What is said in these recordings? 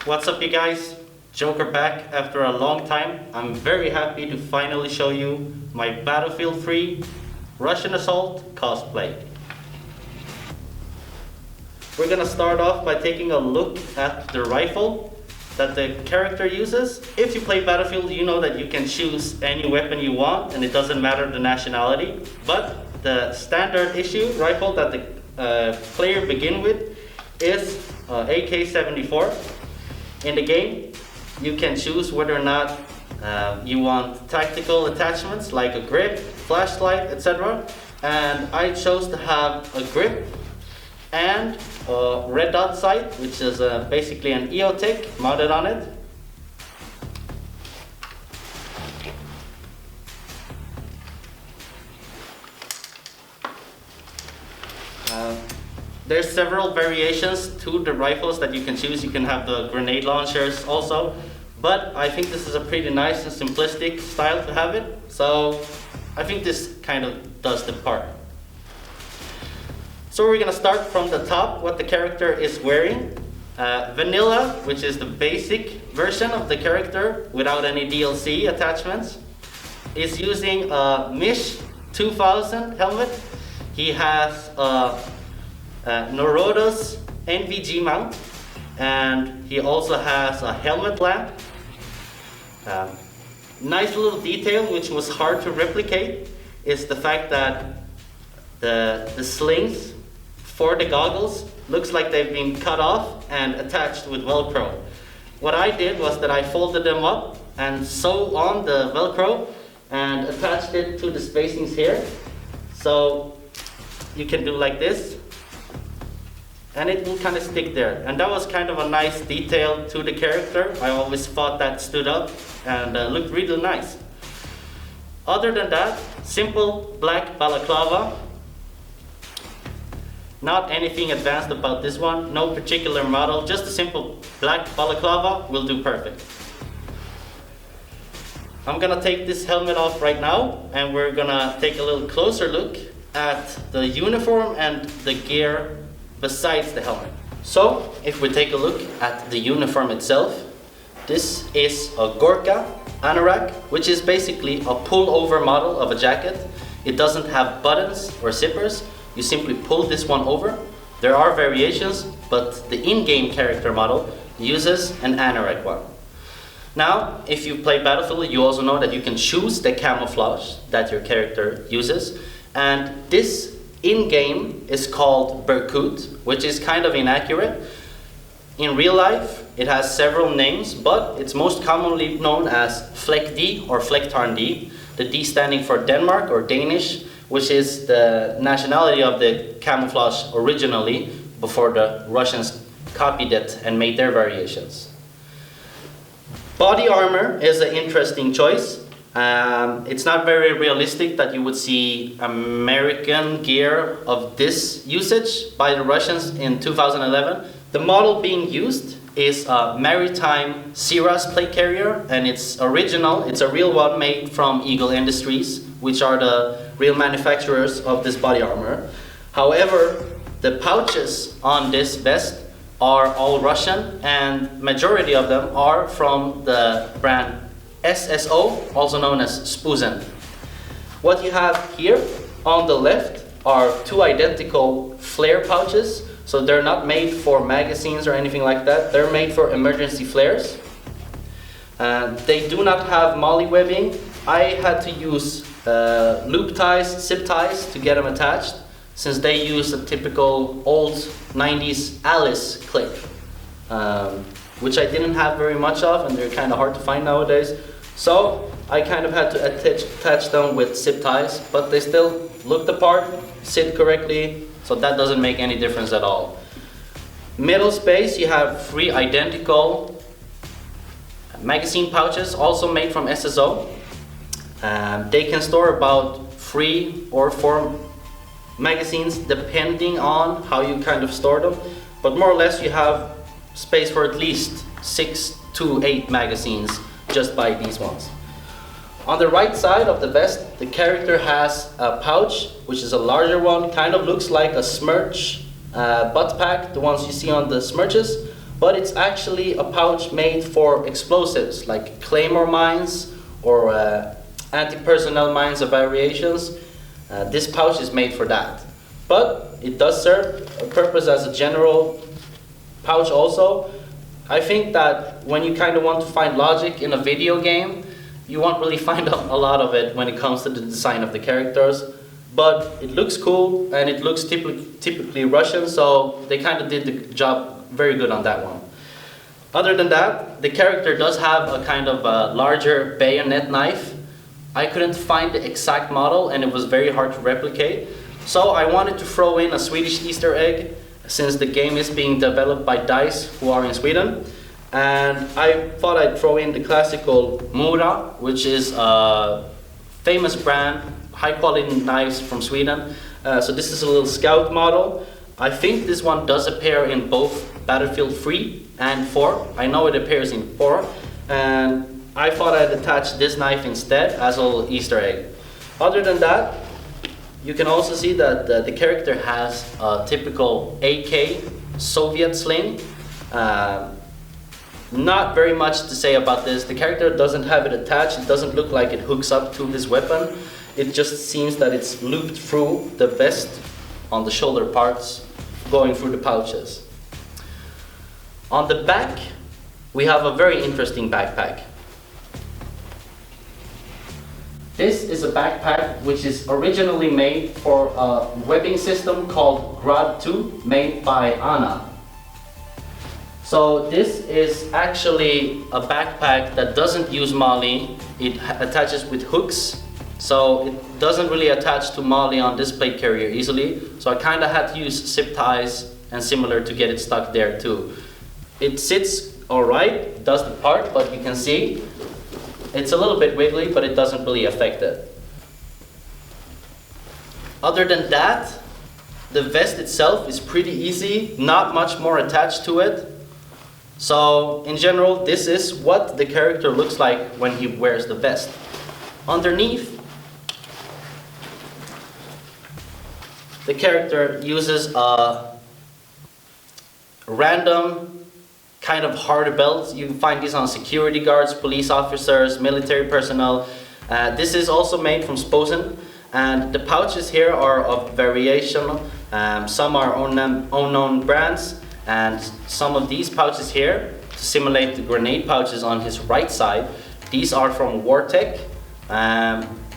What's up, you guys? Joker back after a long time. I'm very happy to finally show you my Battlefield 3 Russian Assault cosplay. We're gonna start off by taking a look at the rifle that the character uses. If you play Battlefield, you know that you can choose any weapon you want and it doesn't matter the nationality. But the standard issue rifle that the player begin with is AK-74. In the game, you can choose whether or not you want tactical attachments like a grip, flashlight, etc. And I chose to have a grip and a red dot sight, which is basically an EOTech mounted on it. There's several variations to the rifles that you can choose. You can have the grenade launchers also, but I think this is a pretty nice and simplistic style to have it. So I think this kind of does the part. So we're gonna start from the top, what the character is wearing. Vanilla, which is the basic version of the character without any DLC attachments, is using a Mish 2000 helmet. He has a Norodos NVG mount, and he also has a helmet lamp. Nice little detail which was hard to replicate is the fact that the slings for the goggles looks like they've been cut off and attached with Velcro. What I did was that I folded them up and sewed on the Velcro and attached it to the spacings here. So you can do like this, and it will kind of stick there. And that was kind of a nice detail to the character. I always thought that stood up and looked really nice. Other than that, simple black balaclava. Not anything advanced about this one, no particular model, just a simple black balaclava will do perfect. I'm gonna take this helmet off right now, and we're gonna take a little closer look at the uniform and the gear besides the helmet. So, if we take a look at the uniform itself, this is a Gorka anorak, which is basically a pull-over model of a jacket. It doesn't have buttons or zippers. You simply pull this one over. There are variations, but the in-game character model uses an anorak one. Now, if you play Battlefield, you also know that you can choose the camouflage that your character uses. And this in-game is called Berkut, which is kind of inaccurate. In real life, it has several names, but it's most commonly known as Flek D or Flektarn D, the D standing for Denmark or Danish, which is the nationality of the camouflage originally before the Russians copied it and made their variations. Body armor is an interesting choice. It's not very realistic that you would see American gear of this usage by the Russians in 2011. The model being used is a maritime Siras plate carrier, and it's original. It's a real one made from Eagle Industries, which are the real manufacturers of this body armor. However, the pouches on this vest are all Russian, and majority of them are from the brand SSO, also known as Spuzen. What you have here on the left are two identical flare pouches. So they're not made for magazines or anything like that. They're made for emergency flares. They do not have molly webbing. I had to use loop ties, zip ties to get them attached, since they use a typical old 90s Alice clip, which I didn't have very much of, and they're kind of hard to find nowadays. So I kind of had to attach them with zip ties, but they still look the part, sit correctly, so that doesn't make any difference at all. Middle space, you have three identical magazine pouches, also made from SSO. They can store about 3 or 4 magazines depending on how you kind of store them, but more or less you have space for at least 6 to 8 magazines just by these ones. On the right side of the vest, the character has a pouch, which is a larger one, kind of looks like a Smirch butt pack, the ones you see on the Smirches, but it's actually a pouch made for explosives like claymore mines or anti-personnel mines of variations. This pouch is made for that, but it does serve a purpose as a general pouch also. I think that when you kind of want to find logic in a video game, you won't really find a lot of it when it comes to the design of the characters, but it looks cool and it looks typically Russian, so they kind of did the job very good on that one. Other than that, the character does have a kind of a larger bayonet knife. I couldn't find the exact model and it was very hard to replicate, so I wanted to throw in a Swedish Easter egg since the game is being developed by DICE, who are in Sweden. And I thought I'd throw in the classical Mura, which is a famous brand, high quality knives from Sweden. So this is a little scout model. I think this one does appear in both Battlefield 3 and 4. I know it appears in 4. And I thought I'd attach this knife instead as a little Easter egg. Other than that, you can also see that the character has a typical AK Soviet sling. Not very much to say about this. The character doesn't have it attached. It doesn't look like it hooks up to his weapon. It just seems that it's looped through the vest on the shoulder parts, going through the pouches. On the back, we have a very interesting backpack. This is a backpack which is originally made for a webbing system called Grad 2, made by Anna. So this is actually a backpack that doesn't use MOLLE. It attaches with hooks, so it doesn't really attach to MOLLE on this plate carrier easily. So I kind of had to use zip ties and similar to get it stuck there too. It sits alright, does the part, but you can see it's a little bit wiggly, but it doesn't really affect it. Other than that, the vest itself is pretty easy, not much more attached to it. So in general, this is what the character looks like when he wears the vest. Underneath, the character uses a random kind of hard belt. You can find these on security guards, police officers, military personnel. This is also made from Sposen, and the pouches here are of variation. Some are unknown brands, and some of these pouches here, to simulate the grenade pouches on his right side, these are from Wartech.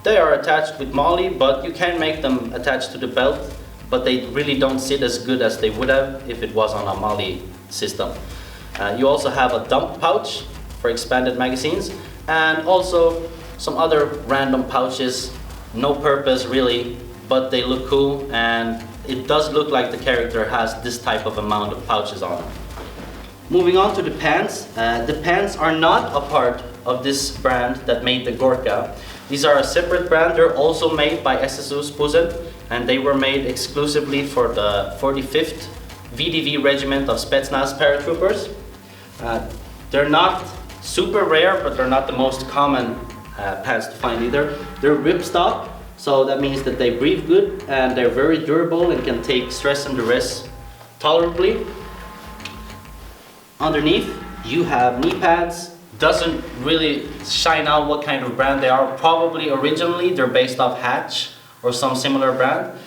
They are attached with MOLLE, but you can make them attached to the belt, but they really don't sit as good as they would have if it was on a MOLLE system. You also have a dump pouch for expanded magazines, and also some other random pouches, no purpose really, but they look cool, and it does look like the character has this type of amount of pouches on it. Moving on to the pants. The pants are not a part of this brand that made the Gorka. These are a separate brand. They're also made by SSU Sposen, and they were made exclusively for the 45th VDV Regiment of Spetsnaz paratroopers. They're not super rare, but they're not the most common pants to find either. They're ripstop, so that means that they breathe good and they're very durable and can take stress and duress tolerably. Underneath, you have knee pads. Doesn't really shine out what kind of brand they are. Probably originally they're based off Hatch or some similar brand.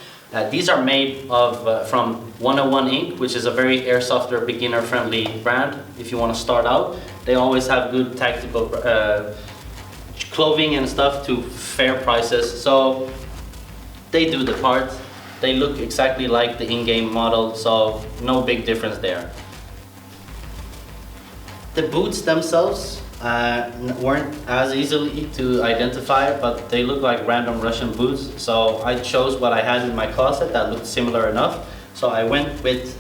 These are made of from 101 Inc., which is a very airsofter, beginner-friendly brand. If you want to start out, they always have good tactical clothing and stuff to fair prices. So they do the part. They look exactly like the in-game model, so no big difference there. The boots themselves weren't as easily to identify, but they look like random Russian boots. So I chose what I had in my closet that looked similar enough. So I went with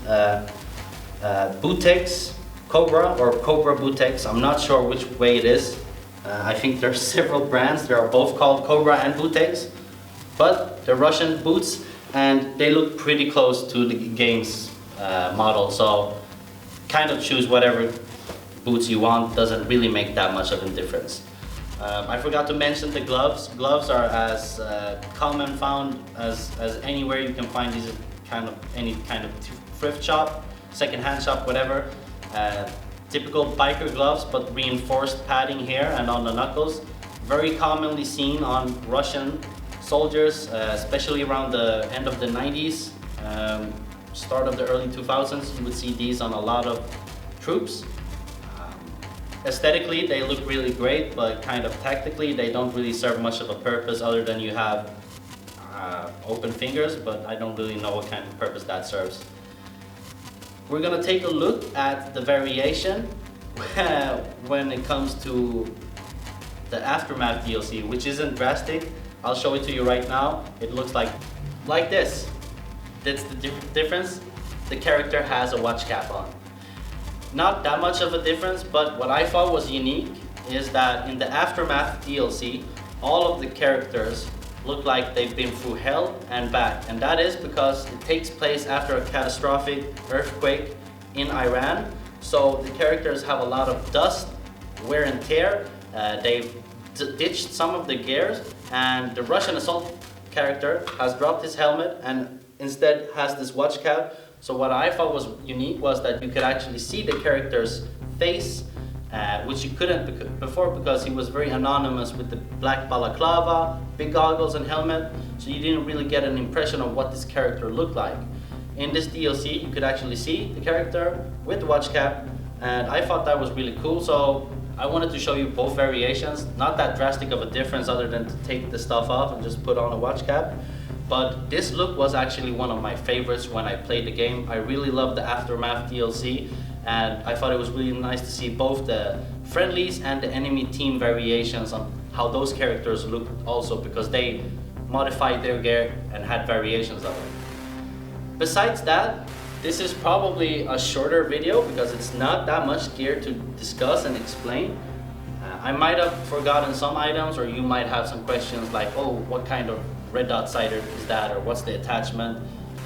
Bootex Cobra or Cobra Bootex. I'm not sure which way it is. I think there's several brands. They are both called Cobra and Bootex, but they're Russian boots and they look pretty close to the game's model. So kind of choose whatever boots you want, doesn't really make that much of a difference. I forgot to mention the gloves. Gloves are as common found as anywhere you can find these kind of any kind of thrift shop, second-hand shop, whatever. Typical biker gloves, but reinforced padding here and on the knuckles. Very commonly seen on Russian soldiers, especially around the end of the 90s, start of the early 2000s. You would see these on a lot of troops. Aesthetically, they look really great, but kind of tactically, they don't really serve much of a purpose other than you have open fingers, but I don't really know what kind of purpose that serves. We're gonna take a look at the variation when it comes to the Aftermath DLC, which isn't drastic. I'll show it to you right now. It looks like this. That's the difference. The character has a watch cap on. Not that much of a difference, but what I thought was unique is that in the Aftermath DLC, all of the characters look like they've been through hell and back. And that is because it takes place after a catastrophic earthquake in Iran. So the characters have a lot of dust, wear and tear. They've ditched some of the gears, and the Russian assault character has dropped his helmet and instead has this watch cap. So what I thought was unique was that you could actually see the character's face, which you couldn't before because he was very anonymous with the black balaclava, big goggles and helmet, so you didn't really get an impression of what this character looked like. In this DLC, you could actually see the character with the watch cap, and I thought that was really cool, so I wanted to show you both variations. Not that drastic of a difference other than to take the stuff off and just put on a watch cap. But this look was actually one of my favorites when I played the game. I really loved the Aftermath DLC, and I thought it was really nice to see both the friendlies and the enemy team variations on how those characters looked also, because they modified their gear and had variations of it. Besides that, this is probably a shorter video because it's not that much gear to discuss and explain. I might have forgotten some items, or you might have some questions like, oh, what kind of red dot sighter is that, or what's the attachment?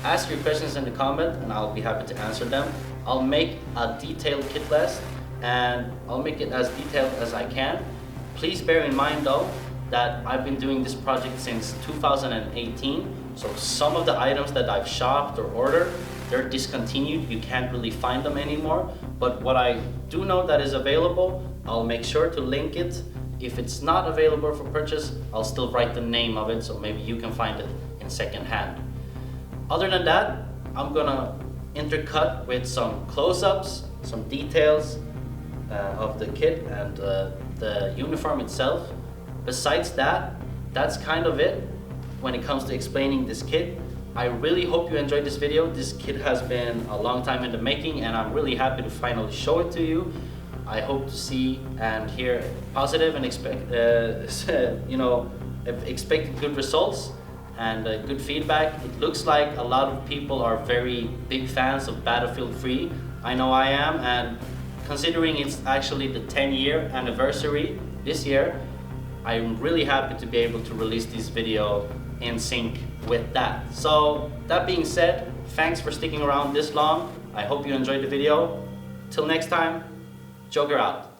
Ask your questions in the comment and I'll be happy to answer them. I'll make a detailed kit list and I'll make it as detailed as I can. Please bear in mind though that I've been doing this project since 2018, so some of the items that I've shopped or ordered, they're discontinued. You can't really find them anymore, but what I do know that is available, I'll make sure to link it. If it's not available for purchase, I'll still write the name of it so maybe you can find it in second hand. Other than that, I'm gonna intercut with some close-ups, some details of the kit and the uniform itself. Besides that, that's kind of it when it comes to explaining this kit. I really hope you enjoyed this video. This kit has been a long time in the making and I'm really happy to finally show it to you. I hope to see and hear positive and expect good results and good feedback. It looks like a lot of people are very big fans of Battlefield 3. I know I am, and considering it's actually the 10-year anniversary this year, I'm really happy to be able to release this video in sync with that. So that being said, thanks for sticking around this long. I hope you enjoyed the video. Till next time, Joker out.